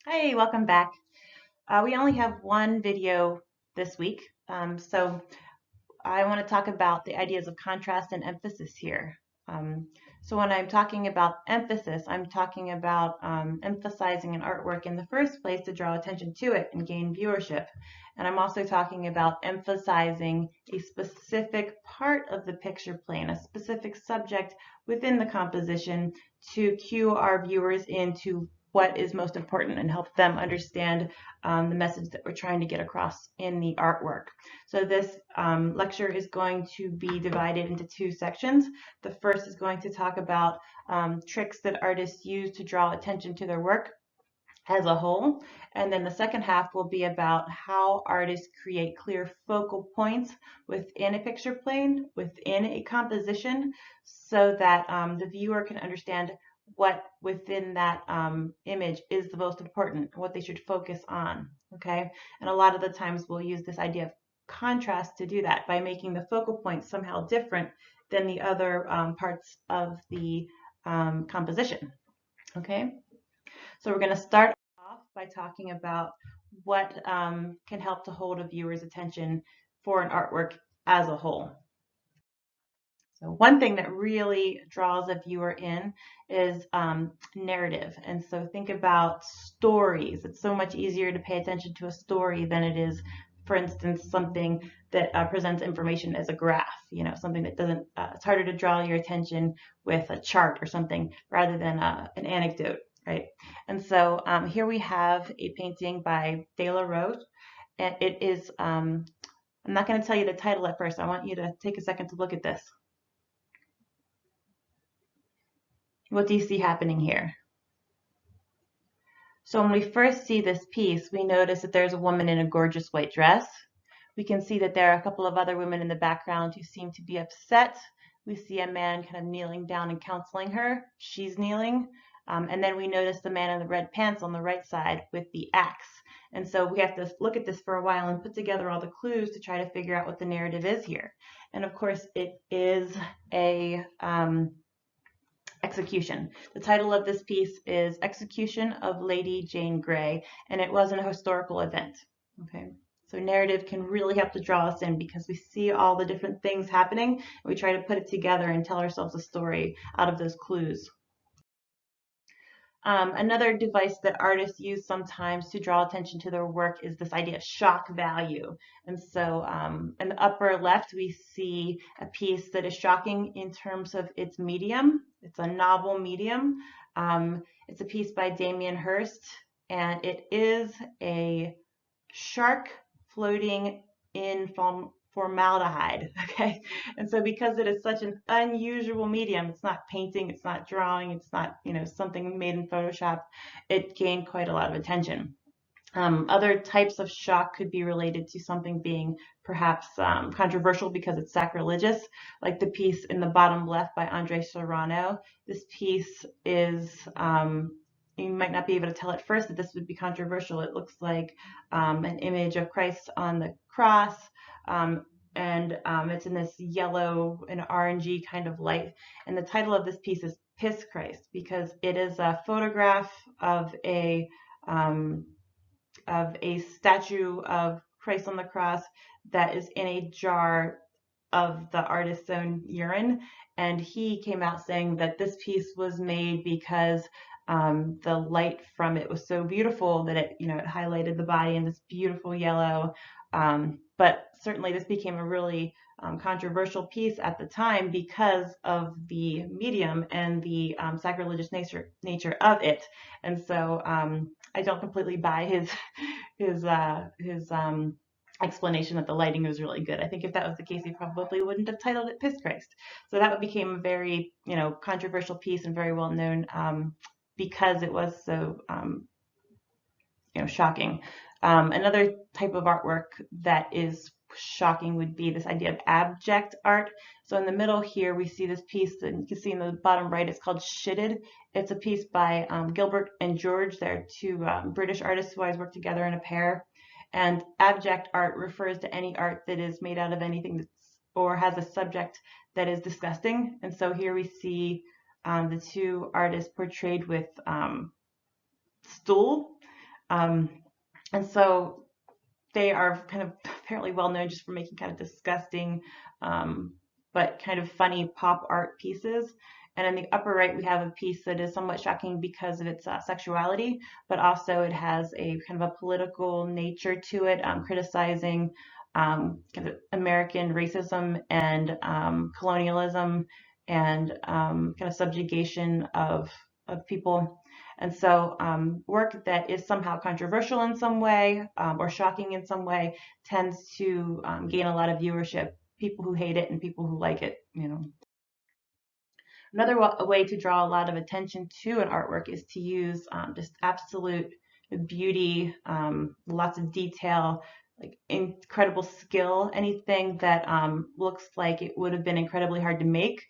Hey, welcome back. We only have one video this week, so I want to talk about the ideas of contrast and emphasis here. Um, so when I'm talking about emphasis, I'm talking about emphasizing an artwork in the first place to draw attention to it and gain viewership. And I'm also talking about emphasizing a specific part of the picture plane, a specific subject within the composition to cue our viewers into what is most important and help them understand the message that we're trying to get across in the artwork. So this lecture is going to be divided into two sections. The first is going to talk about tricks that artists use to draw attention to their work as a whole. And then the second half will be about how artists create clear focal points within a picture plane, within a composition, so that the viewer can understand what within that image is the most important, what they should focus on, okay? And a lot of the times we'll use this idea of contrast to do that by making the focal point somehow different than the other parts of the composition, okay? So we're going to start off by talking about what can help to hold a viewer's attention for an artwork as a whole. So one thing that really draws a viewer in is narrative. And so think about stories. It's so much easier to pay attention to a story than it is, for instance, something that presents information as a graph, something that doesn't, it's harder to draw your attention with a chart or something rather than an anecdote, right? And so here we have a painting by De La Rose, and it is, I'm not going to tell you the title at first. I want you to take a second to look at this. What do you see happening here? So when we first see this piece, we notice that there's a woman in a gorgeous white dress. We can see that there are a couple of other women in the background who seem to be upset. We see a man kind of kneeling down and counseling her. She's kneeling. And then we notice the man in the red pants on the right side with the axe. And so we have to look at this for a while and put together all the clues to try to figure out what the narrative is here. And of course, it is a execution. The title of this piece is Execution of Lady Jane Grey, and it was an historical event. Okay, so narrative can really help to draw us in because we see all the different things happening, and we try to put it together and tell ourselves a story out of those clues. Another device that artists use sometimes to draw attention to their work is this idea of shock value. And so in the upper left, we see a piece that is shocking in terms of its medium. It's a novel medium. It's a piece by Damien Hirst, and it is a shark floating in formaldehyde. Okay, and so because it is such an unusual medium, it's not painting, it's not drawing, it's not something made in Photoshop, it gained quite a lot of attention. Other types of shock could be related to something being perhaps controversial because it's sacrilegious, like the piece in the bottom left by Andre Serrano. This piece is you might not be able to tell at first that this would be controversial. It looks like an image of Christ on the cross, and it's in this yellow and orangey kind of light. And the title of this piece is Piss Christ because it is a photograph of a statue of Christ on the cross that is in a jar of the artist's own urine. And he came out saying that this piece was made because the light from it was so beautiful that it highlighted the body in this beautiful yellow. But certainly this became a really controversial piece at the time because of the medium and the sacrilegious nature of it. And so I don't completely buy his explanation that the lighting was really good. I think if that was the case, he probably wouldn't have titled it Piss Christ. So that became a very controversial piece and very well known because it was so shocking. Another type of artwork that is shocking would be this idea of abject art. So in the middle here, we see this piece that you can see in the bottom right, it's called Shitted. It's a piece by Gilbert and George. They're two British artists who always work together in a pair. And abject art refers to any art that is made out of anything that's, or has a subject that is disgusting. And so here we see the two artists portrayed with stool. Um, and so they are kind of apparently well known just for making kind of disgusting, um, but kind of funny pop art pieces. And in the upper right, we have a piece that is somewhat shocking because of its sexuality, but also it has a kind of a political nature to it, criticizing kind of American racism and colonialism and kind of subjugation of people. And so work that is somehow controversial in some way or shocking in some way tends to gain a lot of viewership. People who hate it and people who like it, you know. Another way to draw a lot of attention to an artwork is to use just absolute beauty, lots of detail, like incredible skill. Anything that looks like it would have been incredibly hard to make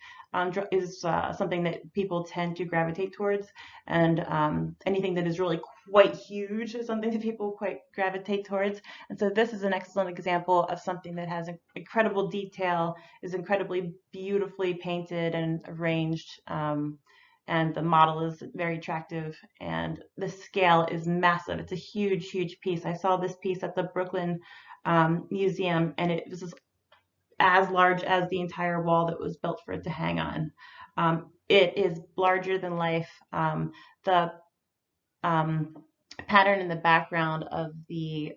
is something that people tend to gravitate towards. And anything that is really quite huge is something that people quite gravitate towards. And so this is an excellent example of something that has incredible detail, is incredibly beautifully painted and arranged, and the model is very attractive, and the scale is massive. It's a huge, huge piece. I saw this piece at the Brooklyn Museum, and it was as large as the entire wall that was built for it to hang on. It is larger than life. The pattern in the background of the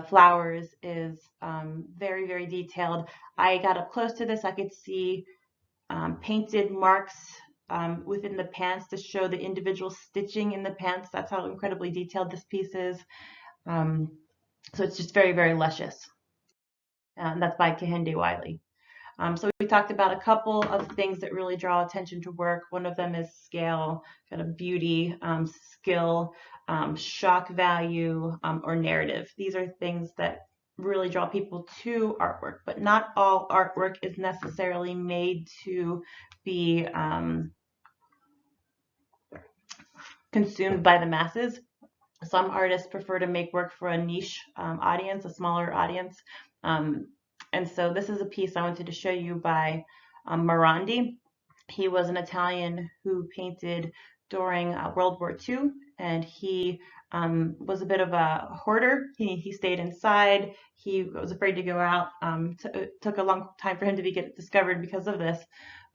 flowers is very, very detailed. I got up close to this. I could see painted marks within the pants to show the individual stitching in the pants. That's how incredibly detailed this piece is. So it's just very, very luscious. And that's by Kehinde Wiley. So we talked about a couple of things that really draw attention to work. One of them is scale, kind of beauty, skill, shock value, or narrative. These are things that really draw people to artwork, but not all artwork is necessarily made to be consumed by the masses. Some artists prefer to make work for a niche audience, a smaller audience. And so this is a piece I wanted to show you by Morandi. He was an Italian who painted during World War II, and he was a bit of a hoarder. He stayed inside. He was afraid to go out. It took a long time for him to get discovered because of this.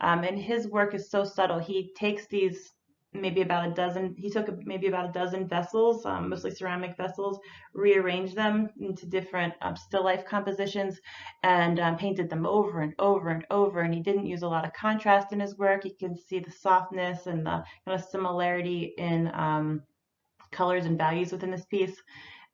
And his work is so subtle. He takes these maybe about a dozen, he took maybe about a dozen vessels, mostly ceramic vessels, rearranged them into different still life compositions, and painted them over and over and over. And he didn't use a lot of contrast in his work. You can see the softness and the kind of similarity in colors and values within this piece.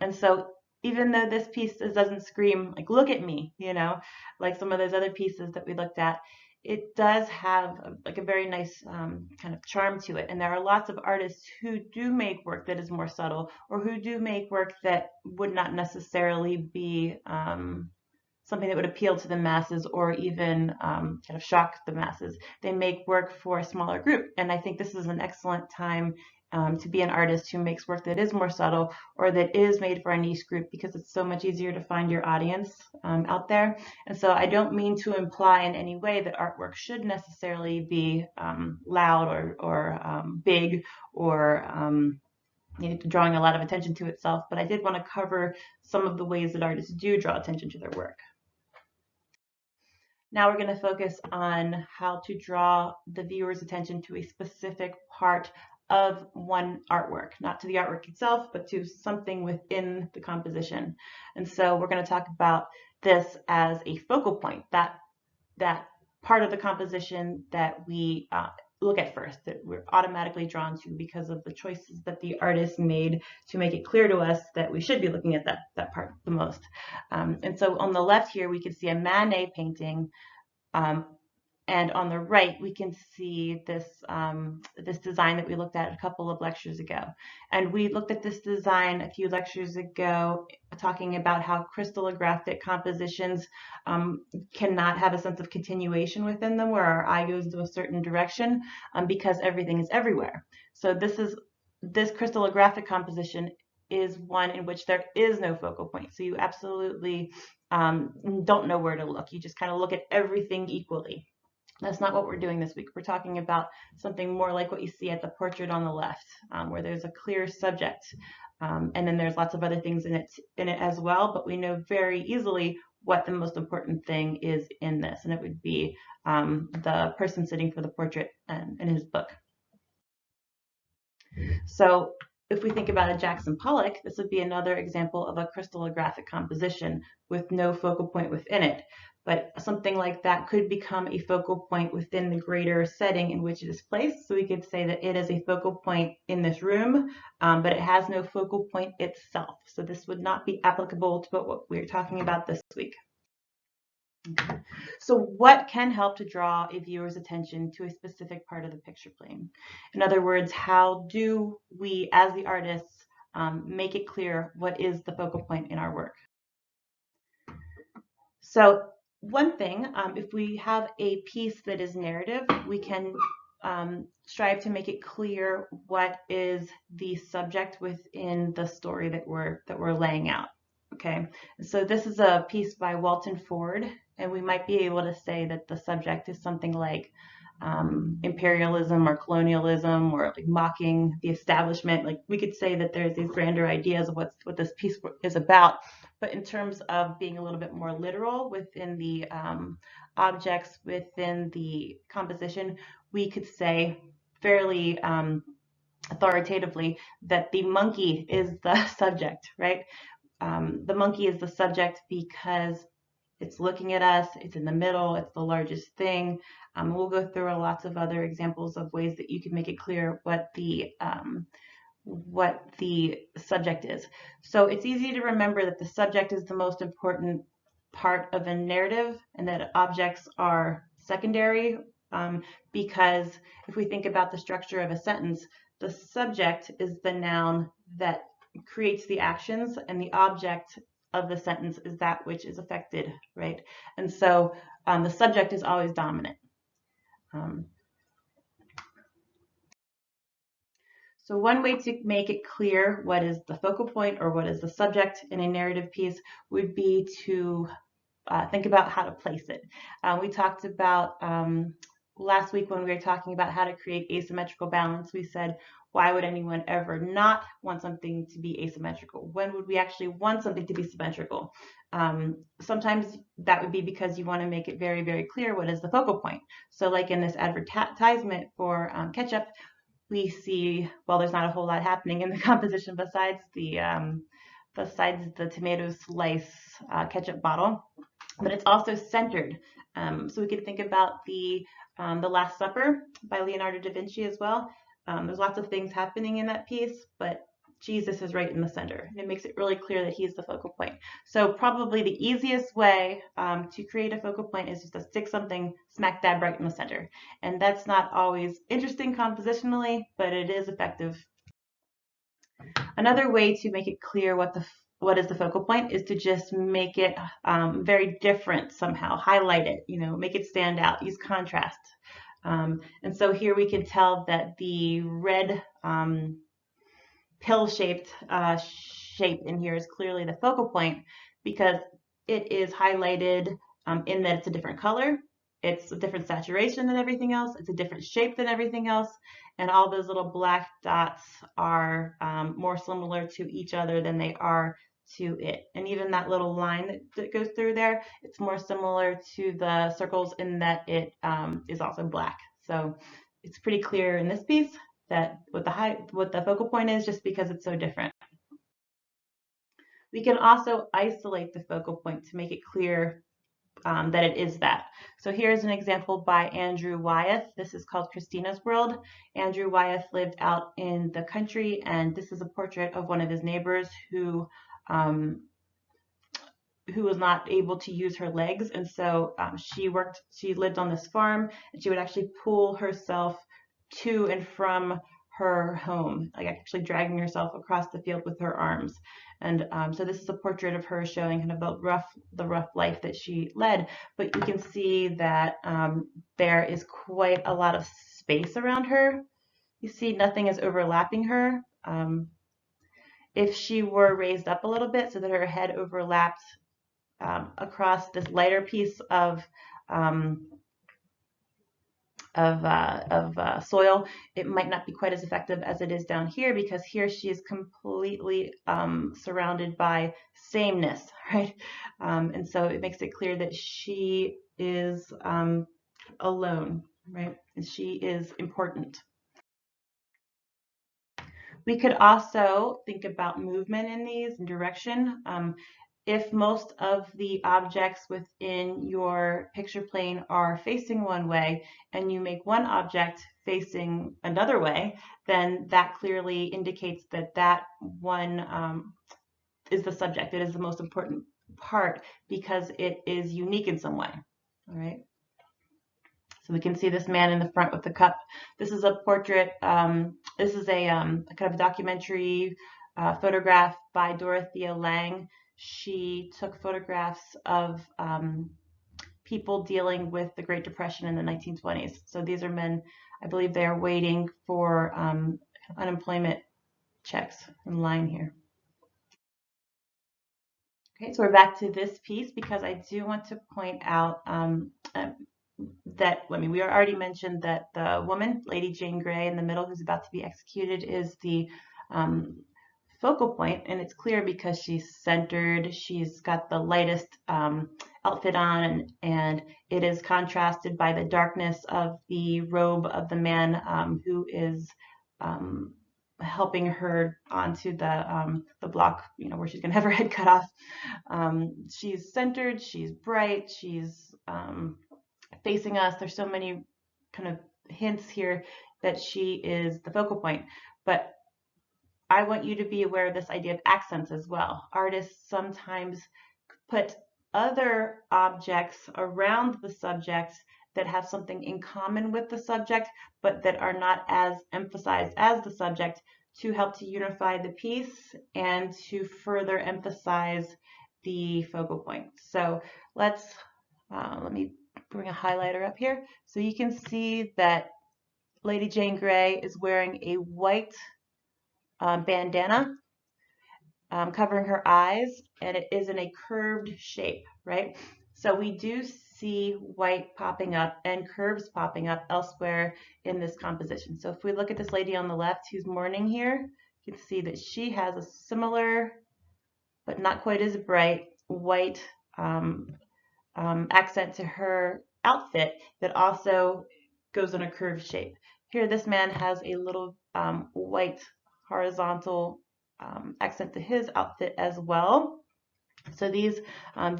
And so even though this piece doesn't scream like, look at me, you know, like some of those other pieces that we looked at, it does have like a very nice kind of charm to it. And there are lots of artists who do make work that is more subtle, or who do make work that would not necessarily be something that would appeal to the masses or even kind of shock the masses. They make work for a smaller group. And I think this is an excellent time to be an artist who makes work that is more subtle or that is made for a niche group, because it's so much easier to find your audience out there. And so I don't mean to imply in any way that artwork should necessarily be loud or big or drawing a lot of attention to itself, but I did want to cover some of the ways that artists do draw attention to their work. Now we're going to focus on how to draw the viewer's attention to a specific part of one artwork, not to the artwork itself, but to something within the composition. And so we're going to talk about this as a focal point, that part of the composition that we look at first, that we're automatically drawn to because of the choices that the artist made to make it clear to us that we should be looking at that part the most. And so on the left here, we can see a Manet painting, and on the right, we can see this, this design that we looked at a couple of lectures ago. And we looked at this design a few lectures ago, talking about how crystallographic compositions cannot have a sense of continuation within them, where our eye goes into a certain direction, because everything is everywhere. So this crystallographic composition is one in which there is no focal point. So you absolutely don't know where to look. You just kind of look at everything equally. That's not what we're doing this week. We're talking about something more like what you see at the portrait on the left, where there's a clear subject, and then there's lots of other things in it as well. But we know very easily what the most important thing is in this, and it would be the person sitting for the portrait in his book. So if we think about a Jackson Pollock, this would be another example of a crystallographic composition with no focal point within it. But something like that could become a focal point within the greater setting in which it is placed. So we could say that it is a focal point in this room, but it has no focal point itself. So this would not be applicable to what we're talking about this week. Okay. So what can help to draw a viewer's attention to a specific part of the picture plane? In other words, how do we, as the artists, make it clear what is the focal point in our work? So one thing, if we have a piece that is narrative, we can strive to make it clear what is the subject within the story that we're laying out. Okay, so this is a piece by Walton Ford, and we might be able to say that the subject is something like imperialism or colonialism, or like mocking the establishment. Like we could say that there's these grander ideas of what this piece is about, but in terms of being a little bit more literal within the objects within the composition, we could say fairly authoritatively that the monkey is the subject, right? The monkey is the subject because it's looking at us, it's in the middle, it's the largest thing. We'll go through lots of other examples of ways that you can make it clear what the subject is. So it's easy to remember that the subject is the most important part of a narrative and that objects are secondary, because if we think about the structure of a sentence, the subject is the noun that creates the actions, and the object of the sentence is that which is affected, right? And so the subject is always dominant. So one way to make it clear what is the focal point or what is the subject in a narrative piece would be to think about how to place it. We talked about last week when we were talking about how to create asymmetrical balance. We said, why would anyone ever not want something to be asymmetrical? When would we actually want something to be symmetrical? Sometimes that would be because you want to make it very, very clear what is the focal point. So like in this advertisement for ketchup, we see, well, there's not a whole lot happening in the composition besides the tomato slice ketchup bottle, but it's also centered. So we could think about the Last Supper by Leonardo da Vinci as well. There's lots of things happening in that piece, but Jesus is right in the center. It makes it really clear that he's the focal point. So probably the easiest way to create a focal point is just to stick something smack dab right in the center. And that's not always interesting compositionally, but it is effective. Another way to make it clear what is the focal point is to just make it very different somehow, highlight it, make it stand out, use contrast. And so here we can tell that the red pill-shaped shape in here is clearly the focal point because it is highlighted in that it's a different color, it's a different saturation than everything else, it's a different shape than everything else, and all those little black dots are more similar to each other than they are to it. And even that little line that goes through there, it's more similar to the circles in that it is also black. So it's pretty clear in this piece that what the focal point is, just because it's so different. We can also isolate the focal point to make it clear that it is that. So here's an example by Andrew Wyeth. This is called Christina's World. Andrew Wyeth lived out in the country, and this is a portrait of one of his neighbors who was not able to use her legs, and so she lived on this farm, and she would actually pull herself to and from her home, like actually dragging herself across the field with her arms. And so this is a portrait of her showing kind of the rough life that she led. But you can see that there is quite a lot of space around her. You see nothing is overlapping her. If she were raised up a little bit so that her head overlapped across this lighter piece of soil, it might not be quite as effective as it is down here, because here she is completely surrounded by sameness, right? And so it makes it clear that she is alone, right? And she is important. We could also think about movement in these and direction. If most of the objects within your picture plane are facing one way and you make one object facing another way, then that clearly indicates that that one is the subject. It is the most important part because it is unique in some way. All right. So we can see this man in the front with the cup. This is a portrait. This is a kind of a documentary photograph by Dorothea Lange. She took photographs of people dealing with the Great Depression in the 1920s. So these are men, I believe they are waiting for unemployment checks in line here. Okay, so we're back to this piece because I do want to point out that, I mean, we already mentioned that the woman, Lady Jane Grey, in the middle, who's about to be executed, is the focal point, and it's clear because she's centered. She's got the lightest outfit on, and it is contrasted by the darkness of the robe of the man who is helping her onto the block, you know, where she's gonna have her head cut off. She's centered, she's bright, she's facing us. There's so many kind of hints here that she is the focal point. But I want you to be aware of this idea of accents as well. Artists sometimes put other objects around the subject that have something in common with the subject, but that are not as emphasized as the subject, to help to unify the piece and to further emphasize the focal point. So let me bring a highlighter up here. So you can see that Lady Jane Grey is wearing a white bandana covering her eyes, and it is in a curved shape, right? So we do see white popping up and curves popping up elsewhere in this composition. So if we look at this lady on the left who's mourning here, you can see that she has a similar, but not quite as bright, white accent to her outfit that also goes in a curved shape. Here, this man has a little white horizontal accent to his outfit as well. So these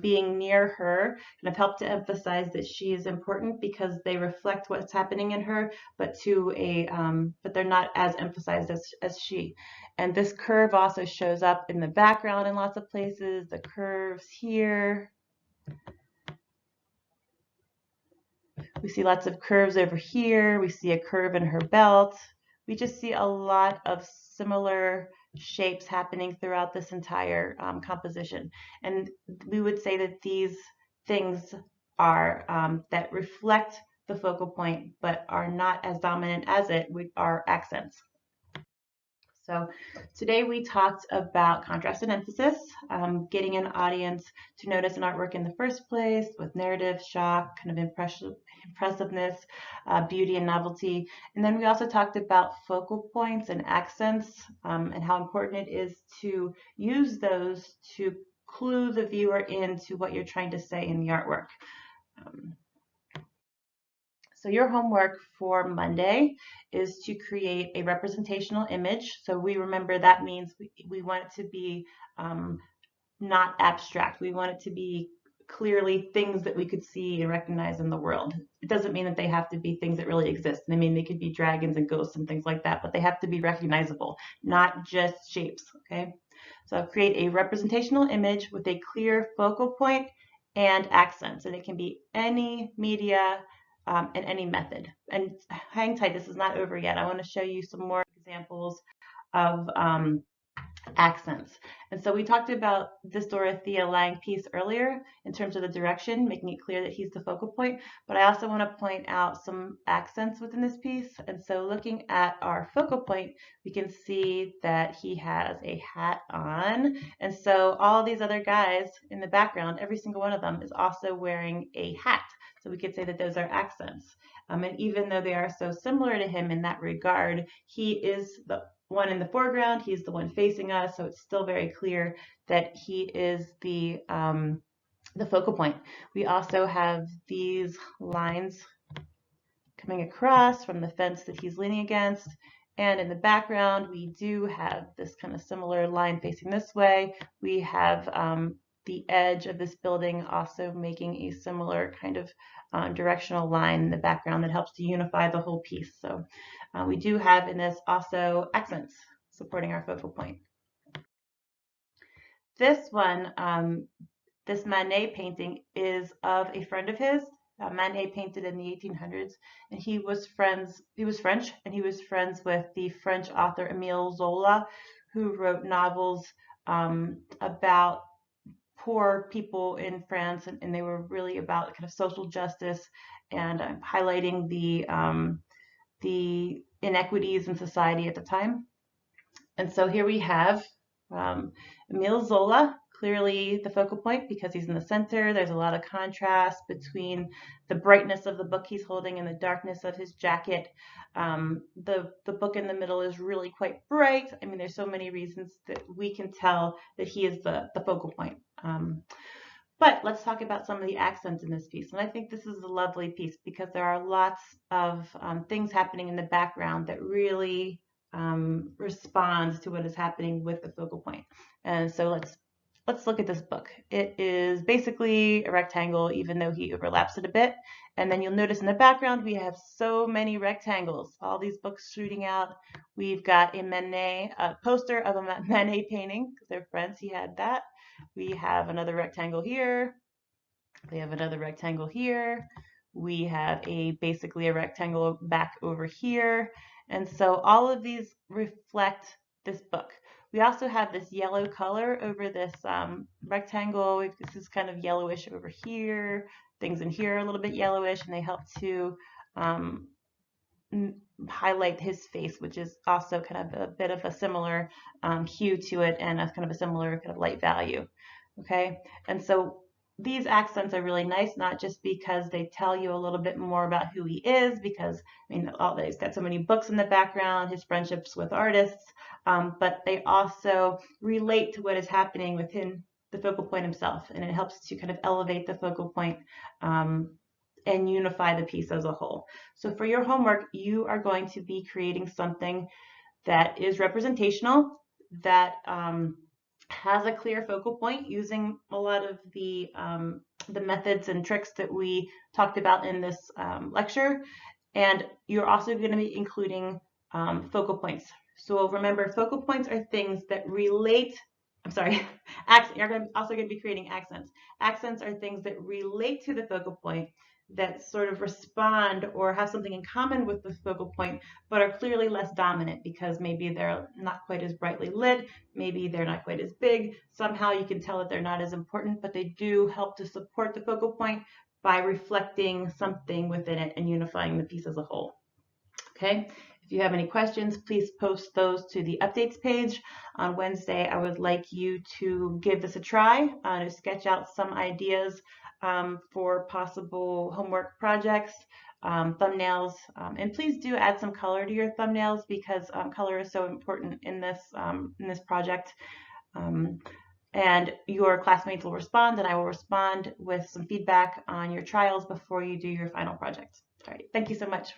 being near her kind of help to emphasize that she is important because they reflect what's happening in her, but but they're not as emphasized as she. And this curve also shows up in the background in lots of places. The curves here. We see lots of curves over here. We see a curve in her belt. We just see a lot of similar shapes happening throughout this entire composition. And we would say that these things are that reflect the focal point, but are not as dominant as it are accents. So today we talked about contrast and emphasis, getting an audience to notice an artwork in the first place with narrative, shock, kind of impressiveness, beauty and novelty. And then we also talked about focal points and accents and how important it is to use those to clue the viewer into what you're trying to say in the artwork. So your homework for Monday is to create a representational image. So we remember that means we want it to be not abstract. We want it to be clearly things that we could see and recognize in the world. It doesn't mean that they have to be things that really exist. I mean, they could be dragons and ghosts and things like that, but they have to be recognizable, not just shapes, okay? So create a representational image with a clear focal point and accents, and it can be any media, and any method. And hang tight, this is not over yet. I want to show you some more examples of accents. And so we talked about this Dorothea Lange piece earlier in terms of the direction, making it clear that he's the focal point, but I also want to point out some accents within this piece. And so looking at our focal point, we can see that he has a hat on. And so all these other guys in the background, every single one of them is also wearing a hat. So we could say that those are accents. And even though they are so similar to him in that regard, he is the one in the foreground, he's the one facing us, so it's still very clear that he is the focal point. We also have these lines coming across from the fence that he's leaning against, and in the background we do have this kind of similar line facing this way. We have the edge of this building also making a similar kind of directional line in the background that helps to unify the whole piece. So we do have in this also accents supporting our focal point. This one, this Manet painting is of a friend of his. Manet painted in the 1800s, and he was French, and he was friends with the French author Émile Zola, who wrote novels about poor people in France, and they were really about kind of social justice and highlighting the inequities in society at the time. And so here we have Émile Zola, clearly the focal point because he's in the center. There's a lot of contrast between the brightness of the book he's holding and the darkness of his jacket. The book in the middle is really quite bright. I mean, there's so many reasons that we can tell that he is the focal point. But let's talk about some of the accents in this piece. And I think this is a lovely piece because there are lots of things happening in the background that really respond to what is happening with the focal point. And so let's look at this book. It is basically a rectangle, even though he overlaps it a bit. And then you'll notice in the background, we have so many rectangles, all these books shooting out. We've got a poster of a Manet painting, because they're friends, he had that. We have another rectangle here. We have another rectangle here. We have basically a rectangle back over here. And so all of these reflect this book. We also have this yellow color over this rectangle. This is kind of yellowish over here. Things in here are a little bit yellowish, and they help to highlight his face, which is also kind of a bit of a similar hue to it and a kind of a similar kind of light value. Okay, and so these accents are really nice, not just because they tell you a little bit more about who he is, because I mean, he's got so many books in the background, his friendships with artists, but they also relate to what is happening within the focal point himself, and it helps to kind of elevate the focal point and unify the piece as a whole. So for your homework, you are going to be creating something that is representational, that has a clear focal point using a lot of the methods and tricks that we talked about in this lecture. And you're also going to be including focal points. So remember, focal points are things that relate. I'm sorry, you're also going to be creating accents. Accents are things that relate to the focal point, that sort of respond or have something in common with the focal point, but are clearly less dominant because maybe they're not quite as brightly lit, maybe they're not quite as big. Somehow you can tell that they're not as important, but they do help to support the focal point by reflecting something within it and unifying the piece as a whole. Okay, if you have any questions, please post those to the updates page. On Wednesday, I would like you to give this a try, to sketch out some ideas for possible homework projects, thumbnails, and please do add some color to your thumbnails because color is so important in this project. And your classmates will respond, and I will respond with some feedback on your trials before you do your final project. All right, thank you so much.